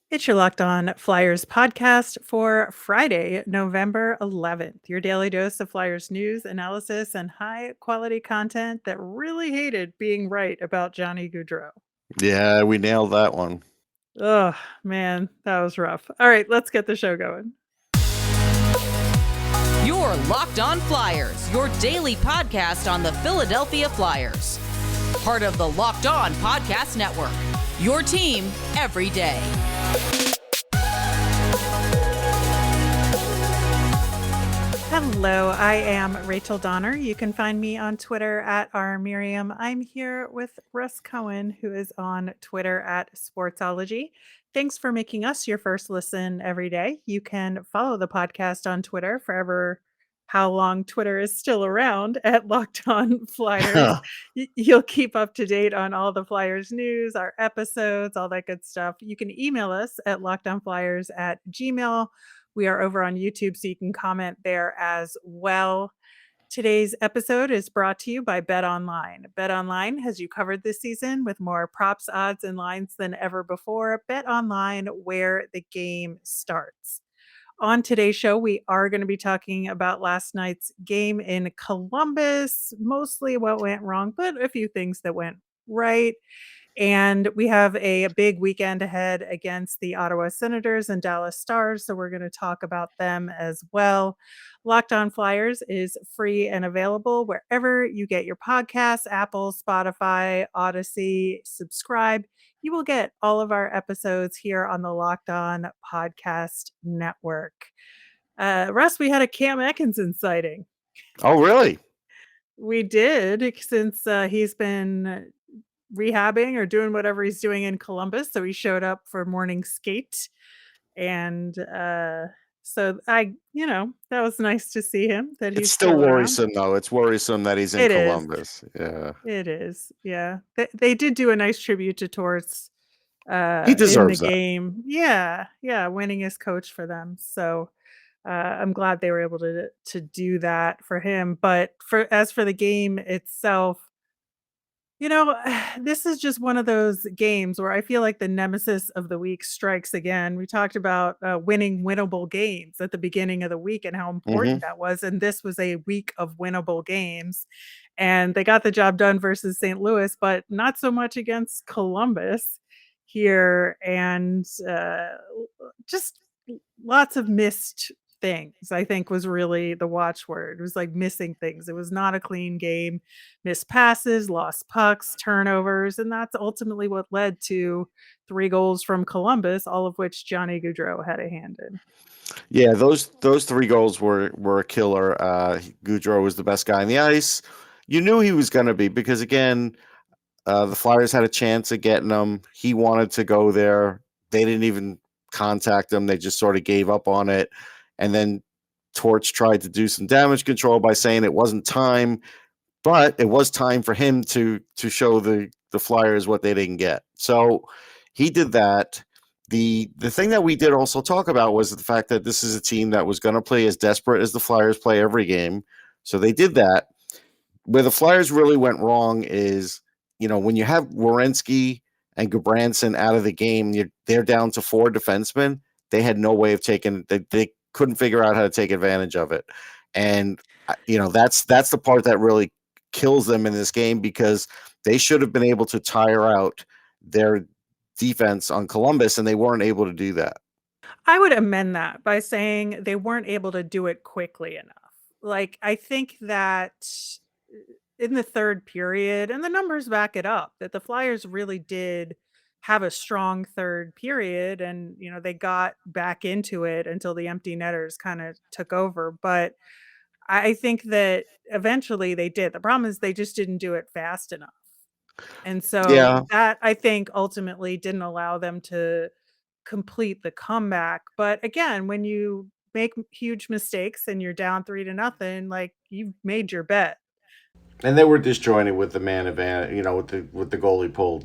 It's your Locked On Flyers podcast for Friday, November 11th. Your daily dose of Flyers news, analysis, and high quality content that really hated being right about Johnny Gaudreau. Yeah, we nailed that one. Oh, man, that was rough. All right, let's get the show going. Your Locked On Flyers, your daily podcast on the Philadelphia Flyers. Part of the Locked On Podcast Network. Your team every day. Hello, I am Rachel Donner. You can find me on Twitter at rmiriam. I'm here with Russ Cohen, who is on Twitter at Sportsology. Thanks for making us your first listen every day. You can follow the podcast on Twitter forever, how long Twitter is still around, at Locked On Flyers. You'll keep up to date on all the Flyers news, our episodes, all that good stuff. You can email us at lockedonflyers@gmail.com. We are over on YouTube, so you can comment there as well. Today's episode is brought to you by BetOnline. BetOnline has you covered this season with more props, odds, and lines than ever before. BetOnline, where the game starts. On today's show, we are going to be talking about last night's game in Columbus, mostly what went wrong, but a few things that went right. And we have a big weekend ahead against the Ottawa Senators and Dallas Stars. So we're going to talk about them as well. Locked On Flyers is free and available wherever you get your podcasts, Apple, Spotify, Odyssey. Subscribe. You will get all of our episodes here on the Locked On Podcast Network. Russ, we had a Cam Atkinson sighting. Oh, really? We did, since he's been rehabbing or doing whatever he's doing in Columbus. So he showed up for morning skate. And so that was nice to see him, that It's he's still still around. worrisome, though. It's worrisome that he's in It is. Columbus. Yeah. It is. Yeah. They did do a nice tribute to Torts He in the deserves that. game. Yeah. Yeah. Winning as coach for them. So I'm glad they were able to do that for him. But as for the game itself, this is just one of those games where I feel like the nemesis of the week strikes again. We talked about winning winnable games at the beginning of the week and how hmm important that was. And this was a week of winnable games. And they got the job done versus St. Louis, but not so much against Columbus here. And just lots of missed things, I think, was really the watchword. It was like missing things. It was not a clean game. Missed passes, lost pucks, turnovers, and that's ultimately what led to 3 goals from Columbus, all of which Johnny Gaudreau had a hand in. Yeah, those 3 goals were a killer. Goudreau was the best guy on the ice. You knew he was going to be because, again, the Flyers had a chance of getting him. He wanted to go there. They didn't even contact him. They just sort of gave up on it. And then Torch tried to do some damage control by saying it wasn't time, but it was time for him to show the Flyers what they didn't get. So he did that. The thing that we did also talk about was the fact that this is a team that was going to play as desperate as the Flyers play every game. So they did that. Where the Flyers really went wrong is, when you have Werenski and Gudbranson out of the game, they're down to 4 defensemen. They had no way of taking. They couldn't figure out how to take advantage of it, and that's the part that really kills them in this game because they should have been able to tire out their defense on Columbus, and they weren't able to do that. I would amend that by saying they weren't able to do it quickly enough. Like, I think that in the third period, and the numbers back it up, that the Flyers really did have a strong third period, and they got back into it until the empty netters kind of took over. But I think that eventually they did. The problem is they just didn't do it fast enough. And so Yeah, that, I think, ultimately didn't allow them to complete the comeback. But again, when you make huge mistakes and you're down 3-0, like, you've made your bet. and they were disjointed with the man advantage. With the goalie pulled,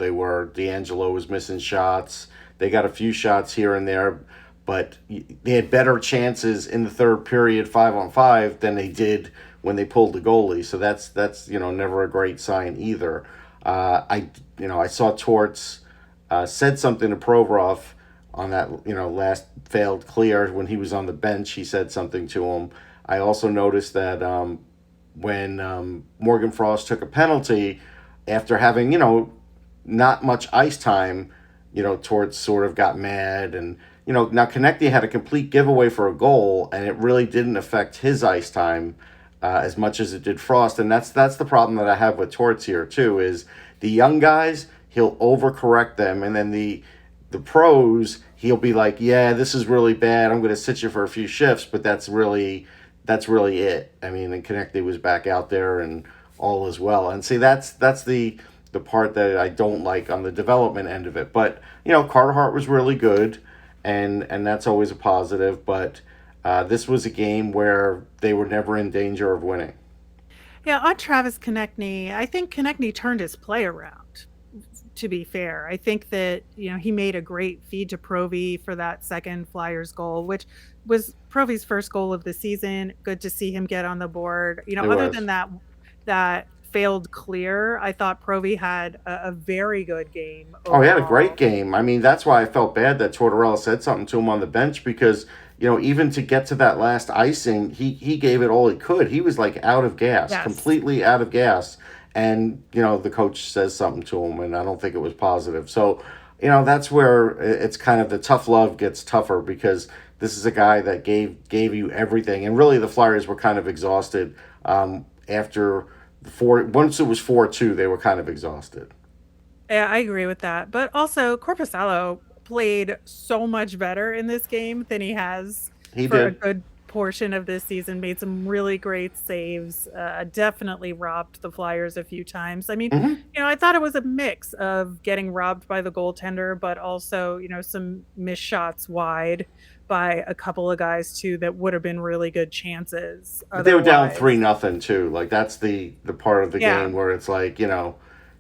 D'Angelo was missing shots. They got a few shots here and there, but they had better chances in the third period 5-on-5 than they did when they pulled the goalie. So that's never a great sign either. I saw Torts said something to Provorov on that last failed clear when he was on the bench. He said something to him. I also noticed that when Morgan Frost took a penalty after having not much ice time, Torts sort of got mad. And now Konecny had a complete giveaway for a goal, and it really didn't affect his ice time as much as it did Frost. And that's the problem that I have with Torts here too, is the young guys, he'll overcorrect them, and then the pros, he'll be like, yeah, this is really bad, I'm going to sit you for a few shifts, but that's really it. I mean, and Konecny was back out there and all as well. And see, that's the part that I don't like on the development end of it. But Carter Hart was really good, and that's always a positive. But this was a game where they were never in danger of winning. Yeah, on Travis Konecny, I think Konecny turned his play around, to be fair. I think that, he made a great feed to Provy for that second Flyers goal, which was Provy's first goal of the season. Good to see him get on the board. It Other was. than that failed clear, I thought Provy had a very good game Oh, he had a great overall. game. I mean, that's why I felt bad that Tortorella said something to him on the bench, because even to get to that last icing, he gave it all he could. He was like out of gas, Yes. completely out of gas. And the coach says something to him, and I don't think it was positive. So that's where it's kind of the tough love gets tougher, because this is a guy that gave you everything. And really, the Flyers were kind of exhausted after once it was 4-2, they were kind of exhausted. Yeah, I agree with that. But also, Korpisalo played so much better in this game than he has He for a did. good portion of this season. Made some really great saves. Definitely robbed the Flyers a few times. I mean, Hmm. I thought it was a mix of getting robbed by the goaltender, but also, some missed shots wide by a couple of guys too that would have been really good chances But they were down three otherwise. nothing too. Like, that's the part of the Yeah. game where it's like,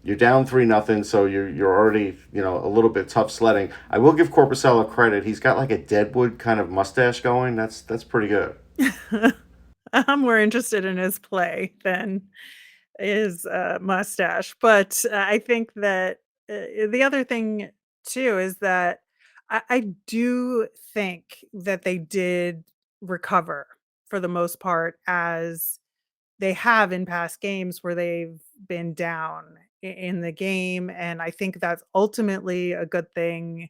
you're down 3-0, so you're already a little bit tough sledding. I will give Corpusella credit. He's got like a Deadwood kind of mustache going. That's pretty good. I'm more interested in his play than his mustache. But I think that the other thing too is that I do think that they did recover for the most part, as they have in past games where they've been down in the game. And I think that's ultimately a good thing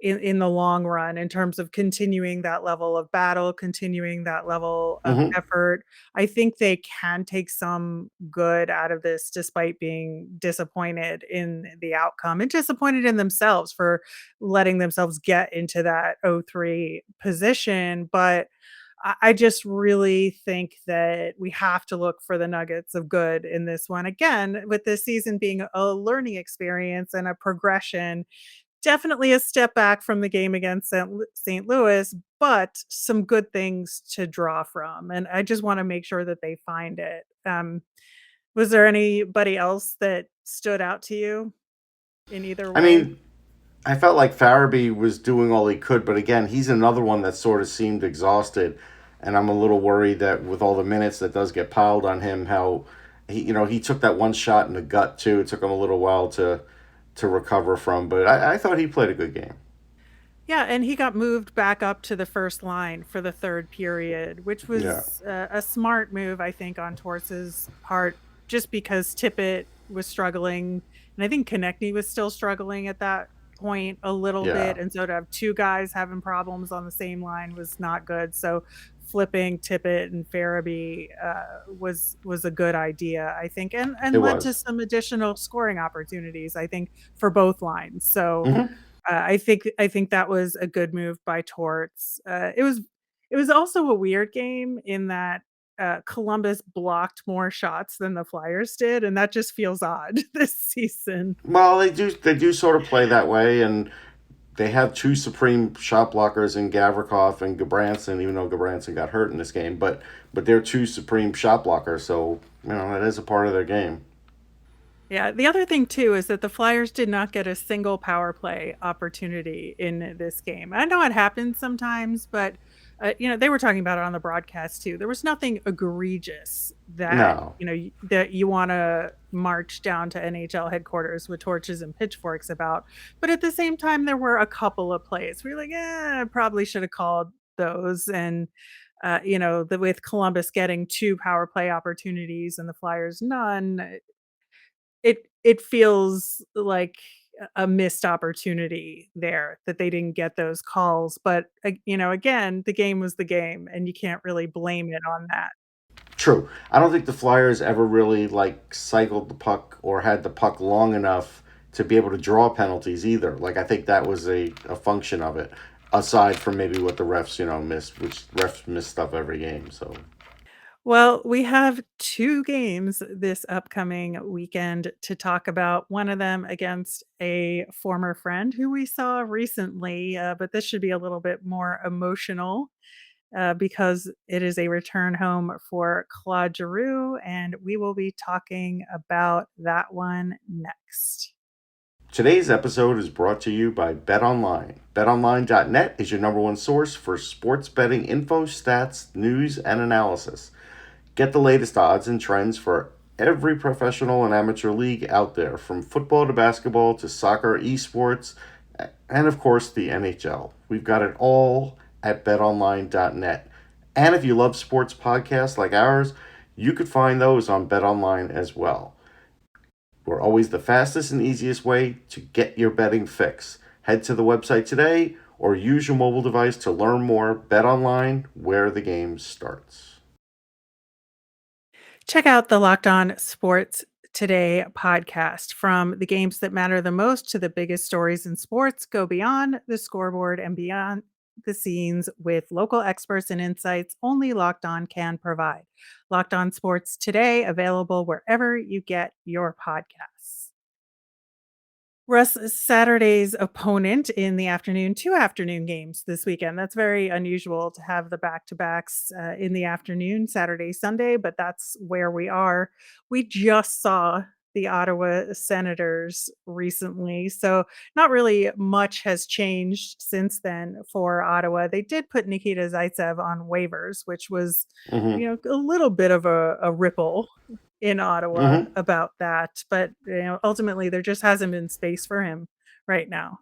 in the long run, in terms of continuing that level of battle, continuing that level of Hmm. effort. I think they can take some good out of this despite being disappointed in the outcome and disappointed in themselves for letting themselves get into that 0-3 position. But I just really think that we have to look for the nuggets of good in this one. Again, with this season being a learning experience and a progression, definitely a step back from the game against St. Louis, but some good things to draw from, and I just wanna make sure that they find it. Was there anybody else that stood out to you in either I way? mean, I felt like Farabee was doing all he could, but again, he's another one that sort of seemed exhausted, and I'm a little worried that with all the minutes that does get piled on him, how he took that one shot in the gut too. It took him a little while to recover from, but I thought he played a good game. Yeah, and he got moved back up to the first line for the 3rd period, which Yeah, was a smart move, I think, on Torts's part, just because Tippett was struggling, and I think Konecny was still struggling at that point a little yeah, bit, and so to have 2 guys having problems on the same line was not good. So flipping Tippett and Farabee was a good idea, I think, and it led to was. some additional scoring opportunities, I think, for both lines. So Hmm. I think that was a good move by Torts. It was also a weird game in that Columbus blocked more shots than the Flyers did, and that just feels odd this season. Well, they do sort of play that way, and they have two supreme shot blockers in Gavrikov and Gabranson, even though Gabranson got hurt in this game. But they're two supreme shot blockers, so that is a part of their game. Yeah, the other thing too is that the Flyers did not get a single power play opportunity in this game. I know it happens sometimes, but they were talking about it on the broadcast too. There was nothing egregious that No. that you want to march down to NHL headquarters with torches and pitchforks about. But at the same time, there were a couple of plays where you're like, probably should have called those. And with Columbus getting two power play opportunities and the Flyers none, it feels like a missed opportunity there that they didn't get those calls, but, again, the game was the game, and you can't really blame it on that. True. I don't think the Flyers ever really like cycled the puck or had the puck long enough to be able to draw penalties either. Like I think that was a function of it, aside from maybe what the refs, missed, which refs miss stuff every game. So Well, we have 2 games this upcoming weekend to talk about, one of them against a former friend who we saw recently, but this should be a little bit more emotional. Because it is a return home for Claude Giroux, and we will be talking about that one next. today's episode is brought to you by BetOnline. BetOnline.net is your number one source for sports betting info, stats, news, and analysis. Get the latest odds and trends for every professional and amateur league out there, from football to basketball to soccer, esports, and of course the NHL. We've got it all at betonline.net. And if you love sports podcasts like ours, you could find those on BetOnline as well. We're always the fastest and easiest way to get your betting fix. Head to the website today or use your mobile device to learn more. BetOnline, where the game starts. Check out the Locked On Sports Today podcast. From the games that matter the most to the biggest stories in sports, go beyond the scoreboard and beyond the scenes with local experts and insights only Locked On can provide. Locked On Sports Today, available wherever you get your podcasts. Russ, Saturday's opponent in the afternoon, 2 afternoon games this weekend. That's very unusual to have the back-to-backs, in the afternoon, Saturday, Sunday, but that's where we are. We just saw the Ottawa Senators recently, so not really much has changed since then for Ottawa. They did put Nikita Zaitsev on waivers, which was, Mm-hmm. a little bit of a ripple in Ottawa Mm-hmm. about that, but, ultimately, there just hasn't been space for him right now.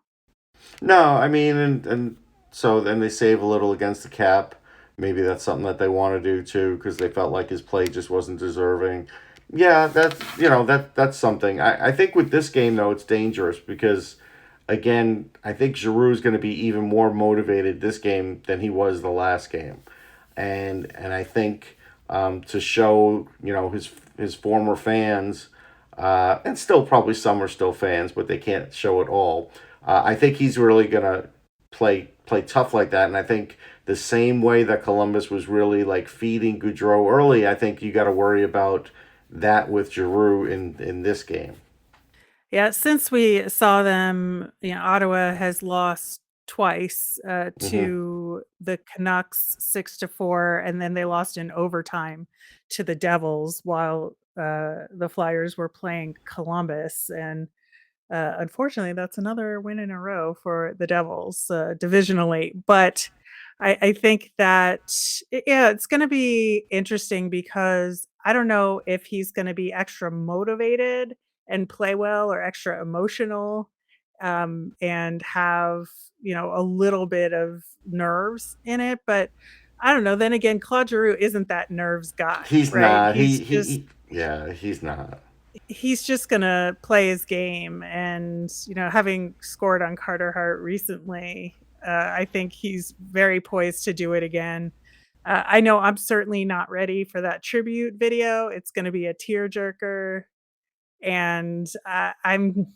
No, I mean, and so then they save a little against the cap. Maybe that's something that they want to do too, because they felt like his play just wasn't deserving. Yeah, that's something. I think with this game though, it's dangerous because, again, I think Giroux is going to be even more motivated this game than he was the last game, and I think to show his former fans, and still probably some are still fans, but they can't show it all. I think he's really gonna play tough like that, and I think the same way that Columbus was really like feeding Goudreau early, I think you got to worry about that with Giroux in this game. Yeah, since we saw them, Ottawa has lost twice, Hmm. to the Canucks 6-4, and then they lost in overtime to the Devils while, the Flyers were playing Columbus, and unfortunately, that's another win in a row for the Devils, divisionally. But I think that, yeah, it's going to be interesting because I don't know if he's going to be extra motivated and play well or extra emotional, and have, a little bit of nerves in it. But I don't know. Then again, Claude Giroux isn't that nerves guy, He's right? not. Yeah, he's not. He's just gonna play his game, and having scored on Carter Hart recently, I think he's very poised to do it again. I know I'm certainly not ready for that tribute video. It's going to be a tearjerker, and I'm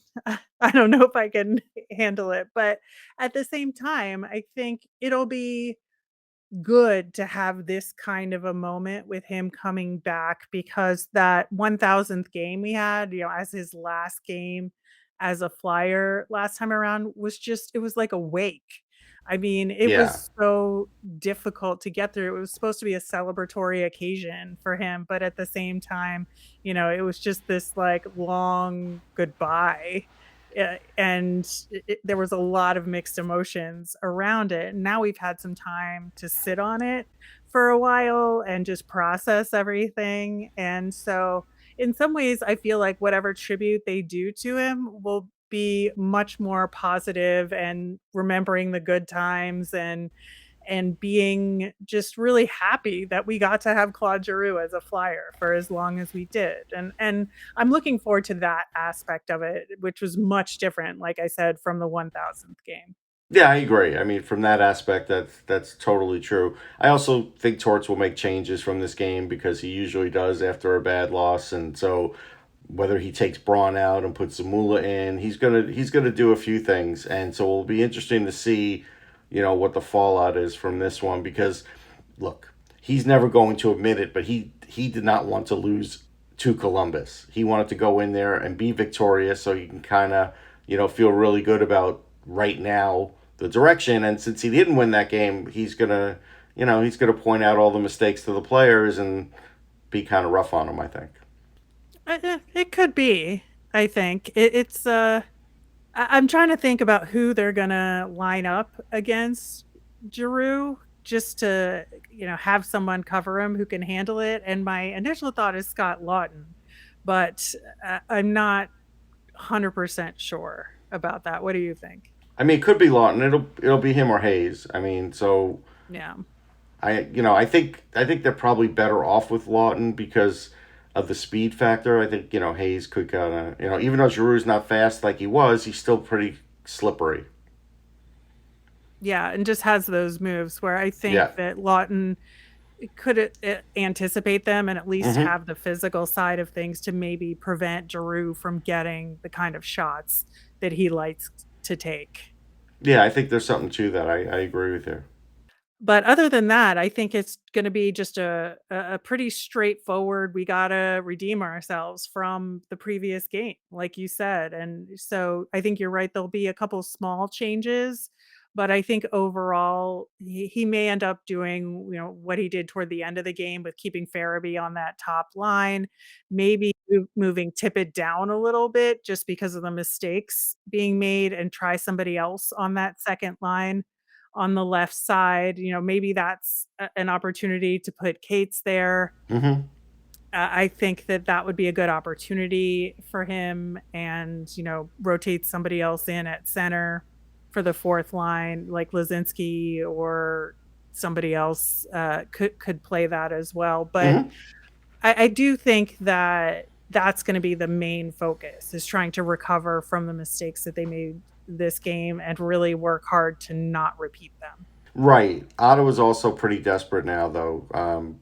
I don't know if I can handle it, but at the same time I think it'll be good to have this kind of a moment with him coming back, because that 1000th game we had, as his last game as a Flyer last time around was just, it was like a wake. I mean, it Yeah. was so difficult to get through. It was supposed to be a celebratory occasion for him, but at the same time, it was just this like long goodbye. And there was a lot of mixed emotions around it. Now we've had some time to sit on it for a while and just process everything. And so, in some ways, I feel like whatever tribute they do to him will be much more positive and remembering the good times and being just really happy that we got to have Claude Giroux as a Flyer for as long as we did. And I'm looking forward to that aspect of it, which was much different, like I said, from the 1000th game. Yeah, I agree. I mean, from that aspect, that's totally true. I also think Torts will make changes from this game because he usually does after a bad loss, and so whether he takes Braun out and puts Zamula in, he's gonna do a few things, and so it'll be interesting to see, what the fallout is from this one because, look, he's never going to admit it, but he did not want to lose to Columbus. He wanted to go in there and be victorious, so he can kind of feel really good about right now the direction. And since he didn't win that game, he's gonna point out all the mistakes to the players and be kind of rough on them, I think. It could be. I think it's. I'm trying to think about who they're gonna line up against Giroux just to have someone cover him who can handle it. And my initial thought is Scott Lawton, but I'm not 100% sure about that. What do you think? I mean, it could be Lawton. It'll be him or Hayes. I mean, so Yeah. I think they're probably better off with Lawton because of the speed factor. I think Hayes could kind of even though Giroux's not fast like he was, he's still pretty slippery. Yeah, and just has those moves where I Yeah. think that Lawton could anticipate them and at least Hmm. have the physical side of things to maybe prevent Giroux from getting the kind of shots that he likes to take. Yeah, I think there's something to that. I agree with you. But other than that, I think it's gonna be just a pretty straightforward, we gotta redeem ourselves from the previous game, like you said, and so I think you're right, there'll be a couple small changes, but I think overall, he may end up doing, what he did toward the end of the game with keeping Farabee on that top line, maybe moving Tippett down a little bit just because of the mistakes being made and try somebody else on that second line on the left side. Maybe that's an opportunity to put Cates there. Hmm. I think that that would be a good opportunity for him and, rotate somebody else in at center for the fourth line, like Lazinski or somebody else could play that as well. But Hmm. I do think that that's going to be the main focus is trying to recover from the mistakes that they made this game and really work hard to not repeat them. Right. Ottawa's also pretty desperate now, though.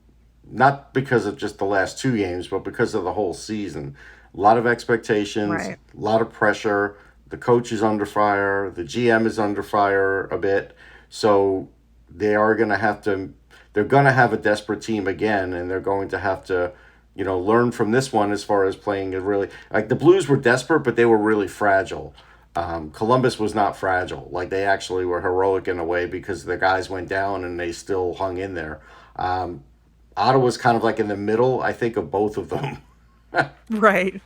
Not because of just the last two games, but because of the whole season. A lot of expectations, Right. a lot of pressure. The coach is under fire. The GM is under fire a bit. So they are going to have to. They're going to have a desperate team again, and they're going to have to, learn from this one as far as playing it really. Like the Blues were desperate, but they were really fragile. Columbus was not fragile. Like they actually were heroic in a way because the guys went down and they still hung in there. Um, Ottawa's kind of like in the middle, I think, of both of them. Right.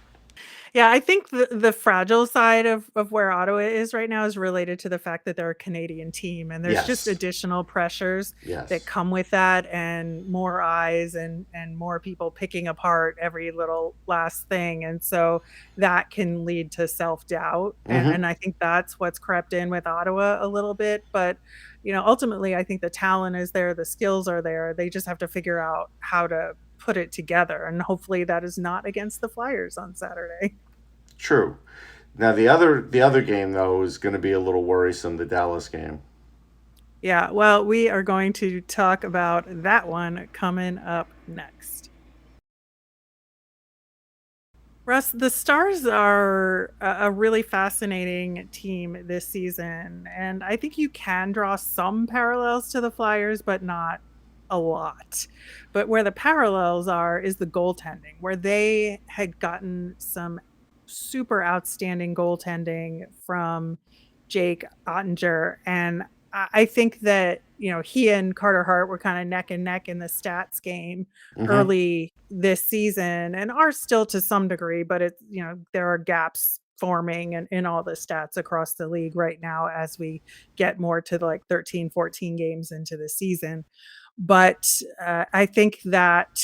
Yeah, I think the fragile side of where Ottawa is right now is related to the fact that they're a Canadian team, and there's just Yes. additional pressures that Yes. come with that, and more eyes and more people picking apart every little last thing, and so that can lead to self-doubt, Hmm. and I think that's what's crept in with Ottawa a little bit, but, ultimately, I think the talent is there, the skills are there, they just have to figure out how to put it together, and hopefully that is not against the Flyers on Saturday. True. Now the other game though is going to be a little worrisome. The Dallas game. Yeah, well, we are going to talk about that one coming up next. Russ, the Stars are a really fascinating team this season, and I think you can draw some parallels to the Flyers, but not a lot. But where the parallels are is the goaltending, where they had gotten some super outstanding goaltending from Jake Ottinger, and I think that, he and Carter Hart were kind of neck and neck in the stats game Hmm. early this season and are still to some degree, but it's, there are gaps forming in all the stats across the league right now as we get more to the, like 13, 14 games into the season. But I think that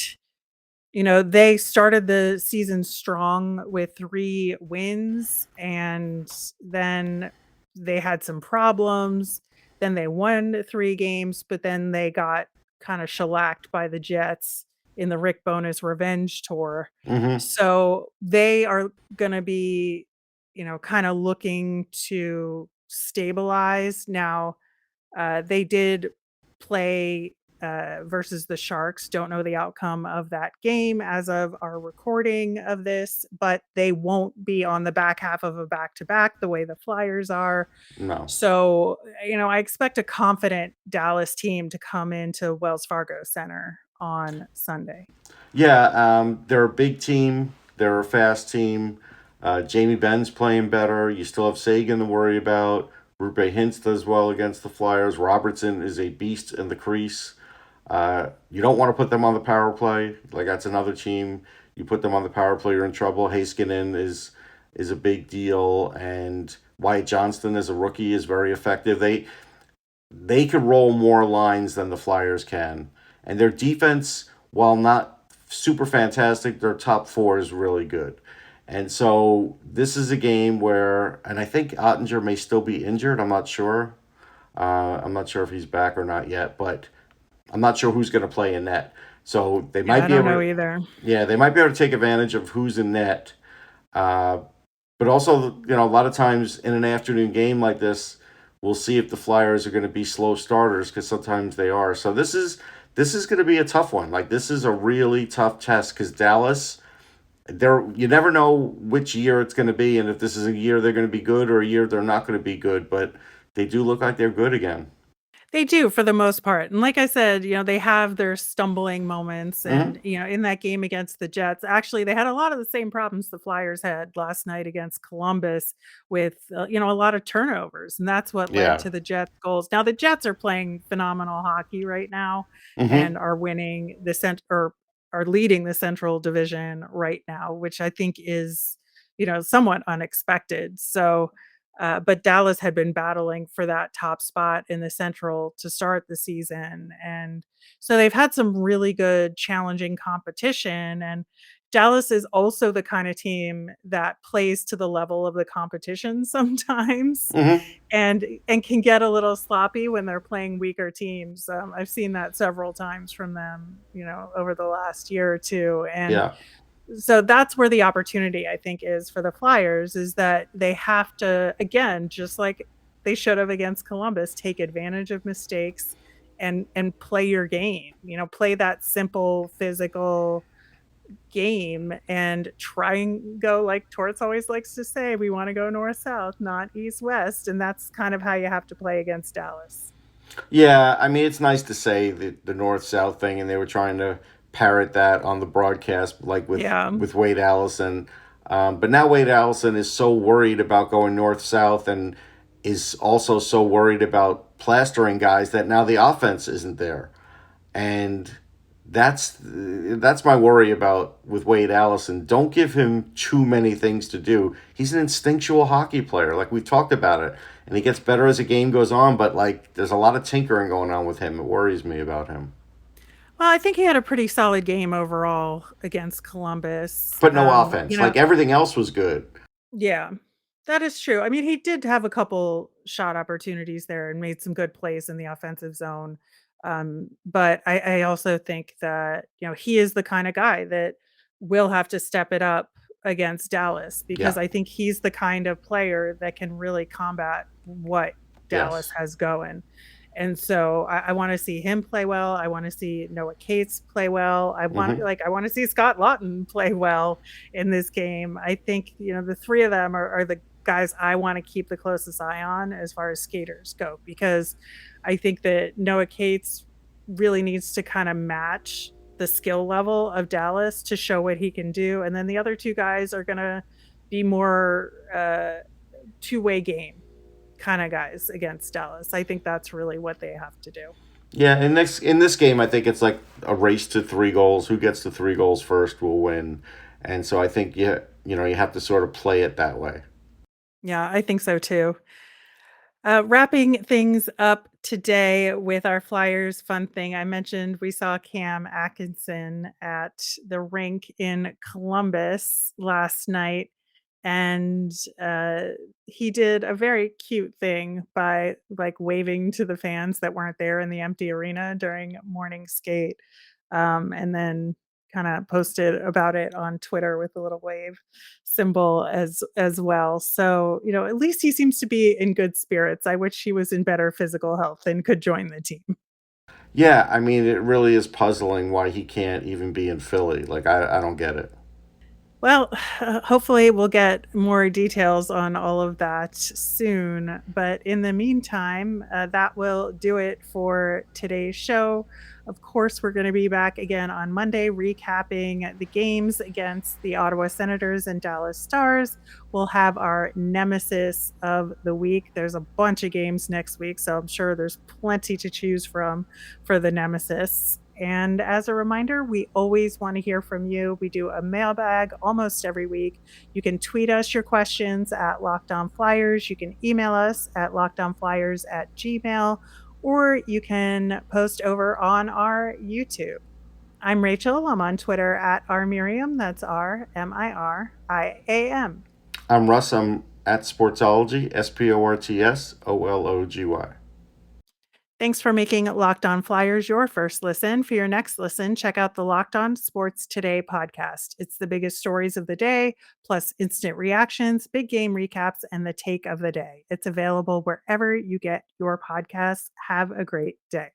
they started the season strong with 3 wins, and then they had some problems. Then they won 3 games, but then they got kinda shellacked by the Jets in the Rick Bowness revenge tour. Hmm. So, they are gonna be, kinda looking to stabilize. Now, they did play versus the Sharks. Don't know the outcome of that game as of our recording of this, but they won't be on the back half of a back to back the way the Flyers are. No. So, I expect a confident Dallas team to come into Wells Fargo Center on Sunday. Yeah, they're a big team. They're a fast team. Jamie Benn's playing better. You still have Sagan to worry about. Rupe Hintz does well against the Flyers. Robertson is a beast in the crease. You don't want to put them on the power play. Like, that's another team. You put them on the power play, you're in trouble. Heiskanen is a big deal, and Wyatt Johnston as a rookie is very effective. They could roll more lines than the Flyers can, and their defense, while not super fantastic, their top 4 is really good. And so this is a game where, and I think Ottinger may still be injured. I'm not sure. I'm not sure if he's back or not yet, but I'm not sure who's going to play in net. So they Yeah, might I be don't able know to, either. yeah, they might be able to take advantage of who's in net. Uh, but also, a lot of times in an afternoon game like this, we'll see if the Flyers are going to be slow starters, because sometimes they are. So this is going to be a tough one. Like, this is a really tough test, because Dallas, you never know which year it's going to be, and if this is a year they're going to be good or a year they're not going to be good. But they do look like they're good again. They do for the most part. And like I said, they have their stumbling moments. Hmm. And, in that game against the Jets, actually, they had a lot of the same problems the Flyers had last night against Columbus with, a lot of turnovers. And that's what led Yeah. to the Jets' goals. Now, the Jets are playing phenomenal hockey right now Hmm. and are winning or are leading the Central Division right now, which I think is, somewhat unexpected. So, but Dallas had been battling for that top spot in the Central to start the season. And so they've had some really good, challenging competition. And Dallas is also the kind of team that plays to the level of the competition sometimes Hmm. and can get a little sloppy when they're playing weaker teams. I've seen that several times from them, over the last year or two. And Yeah. so that's where the opportunity, I think, is for the Flyers, is that they have to, again, just like they should have against Columbus, take advantage of mistakes and play your game. Play that simple physical game and try and go, like Torts always likes to say, we want to go north south, not east west, and that's kind of how you have to play against Dallas. Yeah, I mean, it's nice to say the North South thing, and they were trying to parrot that on the broadcast, like Yeah. with Wade Allison. But now Wade Allison is so worried about going North South, and is also so worried about plastering guys, that now the offense isn't there. And that's my worry about with Wade Allison. Don't give him too many things to do. He's an instinctual hockey player, like we've talked about it, and he gets better as the game goes on. But like, there's a lot of tinkering going on with him. It worries me about him. Well, I think he had a pretty solid game overall against Columbus. But no offense. Like, everything else was good. Yeah, that is true. I mean, he did have a couple shot opportunities there and made some good plays in the offensive zone. But I also think that, he is the kind of guy that will have to step it up against Dallas because Yeah. I think he's the kind of player that can really combat what Dallas Yes. has going. And so I want to see him play well. I want to see Noah Cates play well. Hmm. I want to see Scott Lawton play well in this game. I think, the 3 of them are the guys I want to keep the closest eye on as far as skaters go, because I think that Noah Cates really needs to kind of match the skill level of Dallas to show what he can do. And then the other 2 guys are going to be more two-way game kind of guys against Dallas. I think that's really what they have to do. Yeah, and in this game, I think it's like a race to 3 goals. Who gets to 3 goals first will win, and so I think you have to sort of play it that way. Yeah, I think so too. Wrapping things up today with our Flyers fun thing, I mentioned we saw Cam Atkinson at the rink in Columbus last night, and he did a very cute thing by like waving to the fans that weren't there in the empty arena during morning skate, and then kind of posted about it on Twitter with a little wave symbol as well. So, at least he seems to be in good spirits. I wish he was in better physical health and could join the team. Yeah, I mean, it really is puzzling why he can't even be in Philly. Like, I don't get it. Well, hopefully we'll get more details on all of that soon. But in the meantime, that will do it for today's show. Of course, we're going to be back again on Monday recapping the games against the Ottawa Senators and Dallas Stars. We'll have our nemesis of the week. There's a bunch of games next week, so I'm sure there's plenty to choose from for the nemesis. And as a reminder, we always want to hear from you. We do a mailbag almost every week. You can tweet us your questions at Locked On Flyers. You can email us at lockedonflyers@gmail.com, or you can post over on our YouTube. I'm Rachel. I'm on Twitter at rmiriam. That's RMIRIAM. I'm Russ. I'm at Sportsology, SPORTSOLOGY. Thanks for making Locked On Flyers your first listen. For your next listen, check out the Locked On Sports Today podcast. It's the biggest stories of the day, plus instant reactions, big game recaps, and the take of the day. It's available wherever you get your podcasts. Have a great day.